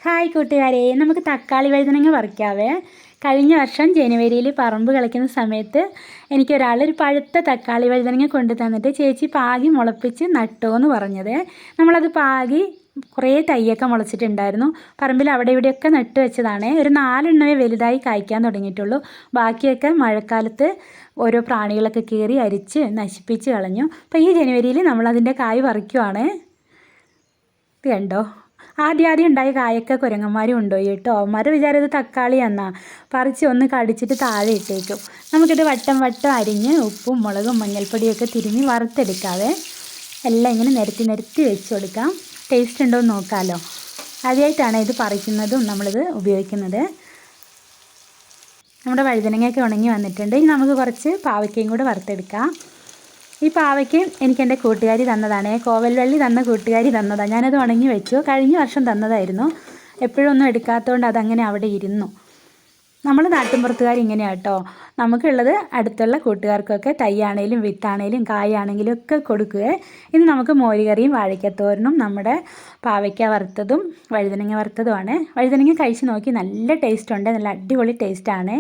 Hi കൂട്ടുകാരെ, നമുക്ക് തക്കാളി വഴുതനങ്ങ പറിക്കാവേ. കഴിഞ്ഞ വർഷം ജനുവരിയിൽ പറമ്പ് കളിക്കുന്ന സമയത്ത് ഒരു പഴുത്ത തക്കാളി വഴുതനങ്ങ കൊണ്ടു തന്നിട്ട് ചേച്ചി പാകി മുളപ്പിച്ച് നട്ടോ എന്ന് പറഞ്ഞത്. നമ്മളത് പാകി കുറേ തൈയൊക്കെ മുളച്ചിട്ടുണ്ടായിരുന്നു. പറമ്പിൽ അവിടെ ഇവിടെയൊക്കെ നട്ട് വെച്ചതാണ്. ഒരു 4 എണ്ണമേ വലുതായി കായ്ക്കാൻ തുടങ്ങിയിട്ടുള്ളൂ. ബാക്കിയൊക്കെ മഴക്കാലത്ത് ഓരോ പ്രാണികളൊക്കെ കയറി അരിച്ച് നശിപ്പിച്ച് കളഞ്ഞു. അപ്പോൾ ഈ ജനുവരിയിൽ നമ്മളതിൻ്റെ കായ് പറിക്കുവാണ്. ഇത് കണ്ടോ, ആദ്യം ഉണ്ടായ കായൊക്കെ കുരങ്ങന്മാരും കൊണ്ടുപോയി കേട്ടോ. അവന്മാരുടെ വിചാരം ഇത് തക്കാളി എന്നാ. പറിച്ച് ഒന്ന് കടിച്ചിട്ട് താഴെ ഇട്ടേക്കും. നമുക്കിത് വട്ടം വട്ടം അരിഞ്ഞ് ഉപ്പും മുളകും മഞ്ഞൾപ്പൊടിയൊക്കെ തിരുമ്മി വറുത്തെടുക്കാതെ എല്ലാം ഇങ്ങനെ നിരത്തി വെച്ച് കൊടുക്കാം. ടേസ്റ്റ് ഉണ്ടോ എന്ന് നോക്കാമല്ലോ. ആദ്യമായിട്ടാണ് ഇത് പറിക്കുന്നതും നമ്മളിത് ഉപയോഗിക്കുന്നത്. നമ്മുടെ വഴുതനങ്ങയൊക്കെ ഉണങ്ങി വന്നിട്ടുണ്ട്. ഇനി നമുക്ക് കുറച്ച് പാവയ്ക്കയും കൂടെ വറുത്തെടുക്കാം. ഈ പാവയ്ക്ക് എനിക്ക് എൻ്റെ കൂട്ടുകാരി തന്നതാണ്. കോവൽവള്ളി തന്ന കൂട്ടുകാരി തന്നതാണ്. ഞാനത് ഉണങ്ങി വെച്ചു. കഴിഞ്ഞ വർഷം തന്നതായിരുന്നു. എപ്പോഴൊന്നും എടുക്കാത്തതുകൊണ്ട് അതങ്ങനെ അവിടെ ഇരുന്നു. നമ്മൾ നാട്ടിൻപുറത്തുകാർ ഇങ്ങനെയാണ് കേട്ടോ. നമുക്കുള്ളത് അടുത്തുള്ള കൂട്ടുകാർക്കൊക്കെ തൈയാണേലും വിത്താണേലും കായാണെങ്കിലും ഒക്കെ കൊടുക്കുക. ഇന്ന് നമുക്ക് മോരുകറിയും വാഴയ്ക്കത്തോരനും നമ്മുടെ പാവയ്ക്ക വറുത്തതും വഴുതനങ്ങ വറുത്തതുമാണ്. വഴുതനങ്ങ കഴിച്ച് നോക്കി, നല്ല ടേസ്റ്റ് ഉണ്ട്. നല്ല അടിപൊളി ടേസ്റ്റാണ്.